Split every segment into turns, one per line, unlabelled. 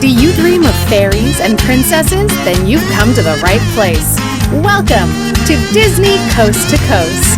Do you dream of fairies and princesses? Then you've come to the right place. Welcome to Disney Coast to Coast.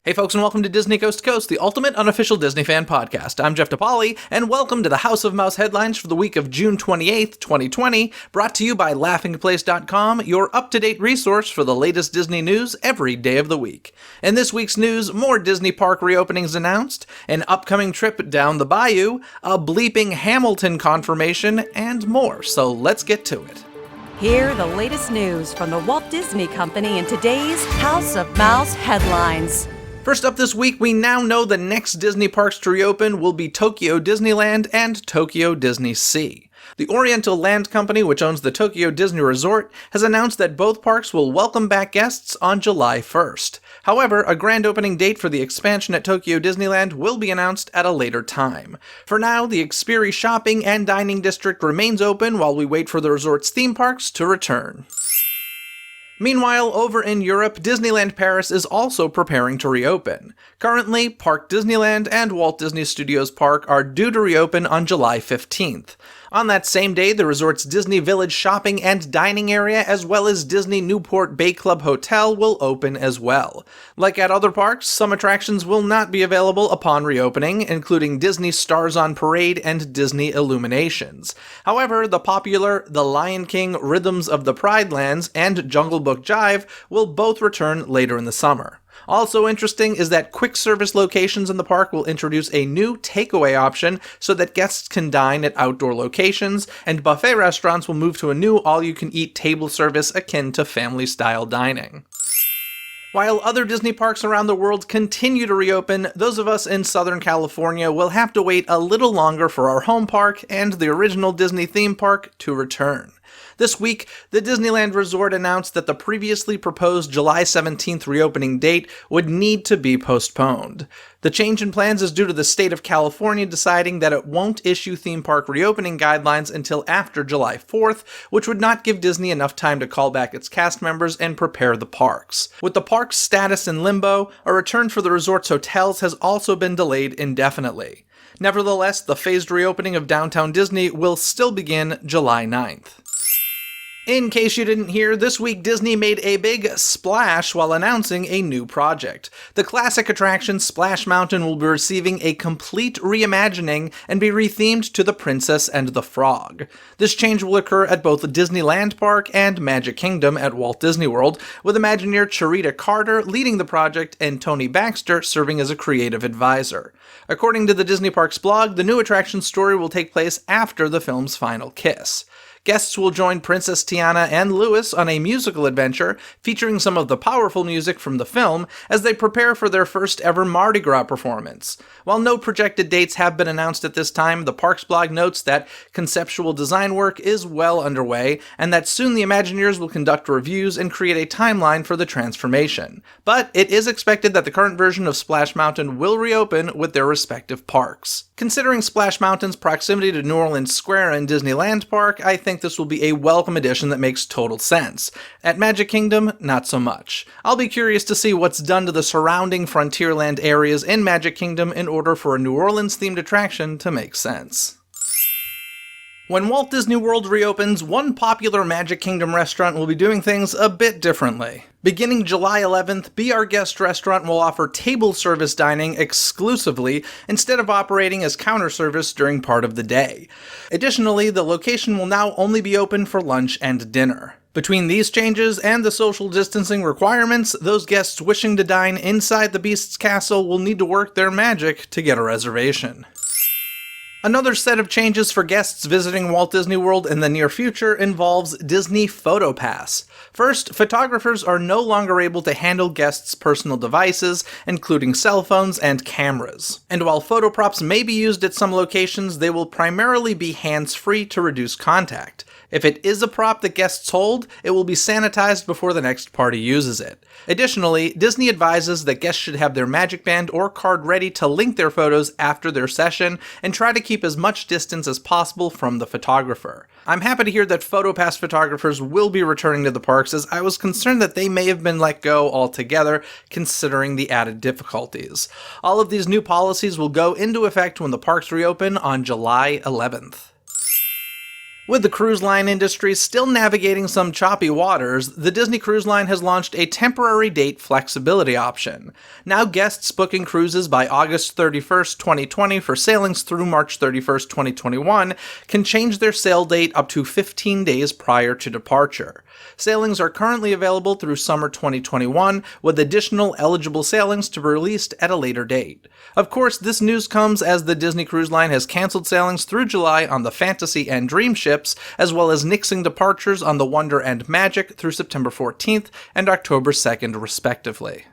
Hey folks, and welcome to Disney Coast to Coast, the ultimate unofficial Disney fan podcast. I'm Jeff DePauli, and welcome to the House of Mouse headlines for the week of June 28th, 2020, brought to you by LaughingPlace.com, your up-to-date resource for the latest Disney news every day of the week. In this week's news, more Disney park reopenings announced, an upcoming trip down the bayou, a bleeping Hamilton confirmation, and more, so let's get to it.
Hear the latest news from the Walt Disney Company in today's House of Mouse headlines.
First up this week, we now know the next Disney parks to reopen will be Tokyo Disneyland and Tokyo Disney Sea. The Oriental Land Company, which owns the Tokyo Disney Resort, has announced that both parks will welcome back guests on July 1st. However, a grand opening date for the expansion at Tokyo Disneyland will be announced at a later time. For now, the Xperi shopping and dining district remains open while we wait for the resort's theme parks to return. Meanwhile, over in Europe, Disneyland Paris is also preparing to reopen. Currently, Park Disneyland and Walt Disney Studios Park are due to reopen on July 15th. On that same day, the resort's Disney Village shopping and dining area, as well as Disney Newport Bay Club Hotel, will open as well. Like at other parks, some attractions will not be available upon reopening, including Disney Stars on Parade and Disney Illuminations. However, the popular The Lion King, Rhythms of the Pride Lands, and Jungle Book Jive will both return later in the summer. Also interesting is that quick service locations in the park will introduce a new takeaway option so that guests can dine at outdoor locations, and buffet restaurants will move to a new all-you-can-eat table service akin to family-style dining. While other Disney parks around the world continue to reopen, those of us in Southern California will have to wait a little longer for our home park and the original Disney theme park to return. This week, the Disneyland Resort announced that the previously proposed July 17th reopening date would need to be postponed. The change in plans is due to the state of California deciding that it won't issue theme park reopening guidelines until after July 4th, which would not give Disney enough time to call back its cast members and prepare the parks. With the park's status in limbo, a return for the resort's hotels has also been delayed indefinitely. Nevertheless, the phased reopening of Downtown Disney will still begin July 9th. In case you didn't hear, this week Disney made a big splash while announcing a new project. The classic attraction Splash Mountain will be receiving a complete reimagining and be rethemed to The Princess and the Frog. This change will occur at both the Disneyland Park and Magic Kingdom at Walt Disney World, with Imagineer Charita Carter leading the project and Tony Baxter serving as a creative advisor. According to the Disney Parks blog, the new attraction story will take place after the film's final kiss. Guests will join Princess Tiana and Louis on a musical adventure featuring some of the powerful music from the film as they prepare for their first ever Mardi Gras performance. While no projected dates have been announced at this time, the Parks blog notes that conceptual design work is well underway and that soon the Imagineers will conduct reviews and create a timeline for the transformation. But it is expected that the current version of Splash Mountain will reopen with their respective parks. Considering Splash Mountain's proximity to New Orleans Square and Disneyland Park, I think this will be a welcome addition that makes total sense. At Magic Kingdom, not so much. I'll be curious to see what's done to the surrounding Frontierland areas in Magic Kingdom in order for a New Orleans-themed attraction to make sense. When Walt Disney World reopens, one popular Magic Kingdom restaurant will be doing things a bit differently. Beginning July 11th, Be Our Guest restaurant will offer table service dining exclusively instead of operating as counter service during part of the day. Additionally, the location will now only be open for lunch and dinner. Between these changes and the social distancing requirements, those guests wishing to dine inside the Beast's castle will need to work their magic to get a reservation. Another set of changes for guests visiting Walt Disney World in the near future involves Disney PhotoPass. First, photographers are no longer able to handle guests' personal devices, including cell phones and cameras. And while photo props may be used at some locations, they will primarily be hands-free to reduce contact. If it is a prop that guests hold, it will be sanitized before the next party uses it. Additionally, Disney advises that guests should have their Magic Band or card ready to link their photos after their session and try to keep as much distance as possible from the photographer. I'm happy to hear that PhotoPass photographers will be returning to the parks, as I was concerned that they may have been let go altogether, considering the added difficulties. All of these new policies will go into effect when the parks reopen on July 11th. With the cruise line industry still navigating some choppy waters, the Disney Cruise Line has launched a temporary date flexibility option. Now guests booking cruises by August 31st, 2020 for sailings through March 31st, 2021 can change their sail date up to 15 days prior to departure. Sailings are currently available through summer 2021, with additional eligible sailings to be released at a later date. Of course, this news comes as the Disney Cruise Line has canceled sailings through July on the Fantasy and Dream ships, as well as nixing departures on the Wonder and Magic through September 14th and October 2nd, respectively.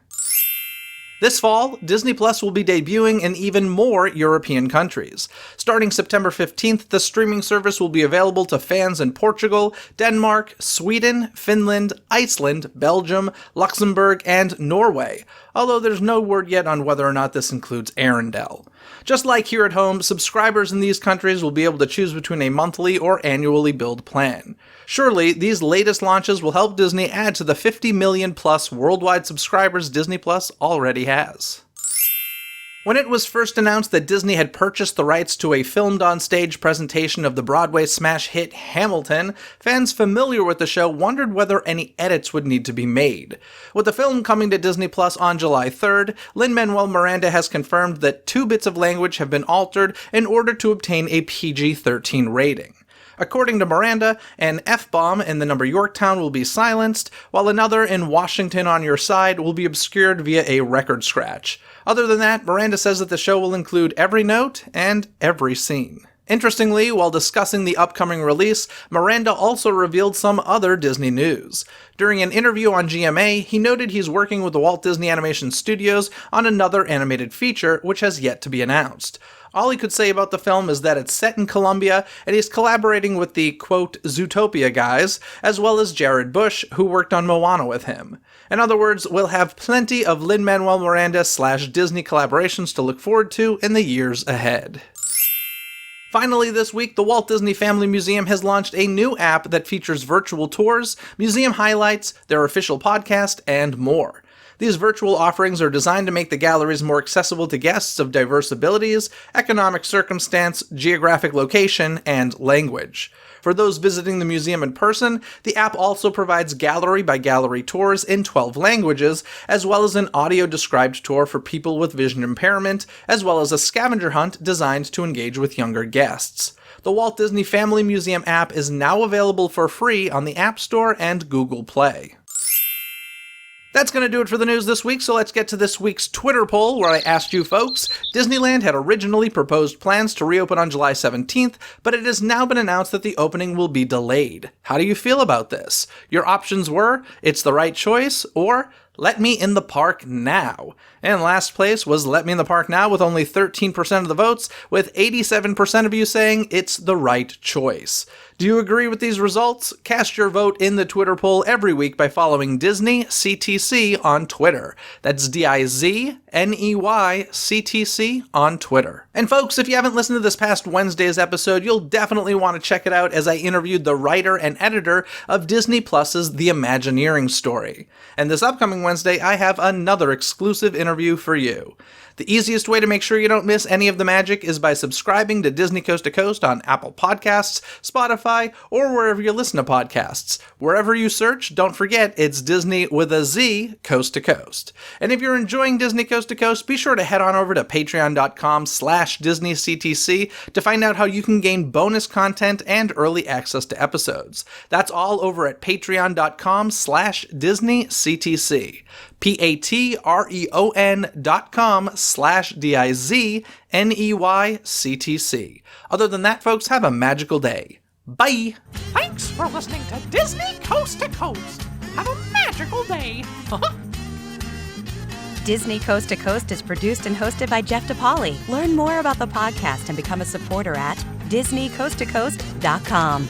This fall, Disney Plus will be debuting in even more European countries. Starting September 15th, the streaming service will be available to fans in Portugal, Denmark, Sweden, Finland, Iceland, Belgium, Luxembourg, and Norway, although there's no word yet on whether or not this includes Arendelle. Just like here at home, subscribers in these countries will be able to choose between a monthly or annually billed plan. Surely, these latest launches will help Disney add to the 50 million plus worldwide subscribers Disney Plus already has. When it was first announced that Disney had purchased the rights to a filmed-on-stage presentation of the Broadway smash hit Hamilton, fans familiar with the show wondered whether any edits would need to be made. With the film coming to Disney Plus on July 3rd, Lin-Manuel Miranda has confirmed that 2 bits of language have been altered in order to obtain a PG-13 rating. According to Miranda, an F-bomb in the number Yorktown will be silenced, while another in Washington on Your Side will be obscured via a record scratch. Other than that, Miranda says that the show will include every note and every scene. Interestingly, while discussing the upcoming release, Miranda also revealed some other Disney news. During an interview on GMA, he noted he's working with the Walt Disney Animation Studios on another animated feature, which has yet to be announced. All he could say about the film is that it's set in Colombia, and he's collaborating with the, quote, Zootopia guys, as well as Jared Bush, who worked on Moana with him. In other words, we'll have plenty of Lin-Manuel Miranda/Disney collaborations to look forward to in the years ahead. Finally this week, the Walt Disney Family Museum has launched a new app that features virtual tours, museum highlights, their official podcast, and more. These virtual offerings are designed to make the galleries more accessible to guests of diverse abilities, economic circumstance, geographic location, and language. For those visiting the museum in person, the app also provides gallery-by-gallery tours in 12 languages, as well as an audio-described tour for people with vision impairment, as well as a scavenger hunt designed to engage with younger guests. The Walt Disney Family Museum app is now available for free on the App Store and Google Play. That's going to do it for the news this week, so let's get to this week's Twitter poll where I asked you folks. Disneyland had originally proposed plans to reopen on July 17th, but it has now been announced that the opening will be delayed. How do you feel about this? Your options were, it's the right choice, or let me in the park now. And last place was let me in the park now with only 13% of the votes, with 87% of you saying it's the right choice. Do you agree with these results? Cast your vote in the Twitter poll every week by following Dizney CTC on Twitter. That's DIZNEY CTC on Twitter. And folks, if you haven't listened to this past Wednesday's episode, you'll definitely want to check it out as I interviewed the writer and editor of Disney Plus's The Imagineering Story. And this upcoming Wednesday, I have another exclusive interview for you. The easiest way to make sure you don't miss any of the magic is by subscribing to Disney Coast to Coast on Apple Podcasts, Spotify, or wherever you listen to podcasts. Wherever you search, don't forget it's Disney with a Z, Coast to Coast. And if you're enjoying Disney Coast to Coast, be sure to head on over to patreon.com/DisneyCTC to find out how you can gain bonus content and early access to episodes. That's all over at patreon.com/DisneyCTC. patreon.com/DIZNEYCTC. Other than that, folks, have a magical day. Bye!
Thanks for listening to Disney Coast to Coast. Have a magical day.
Disney Coast to Coast is produced and hosted by Jeff DePauli. Learn more about the podcast and become a supporter at DisneyCoastToCoast.com.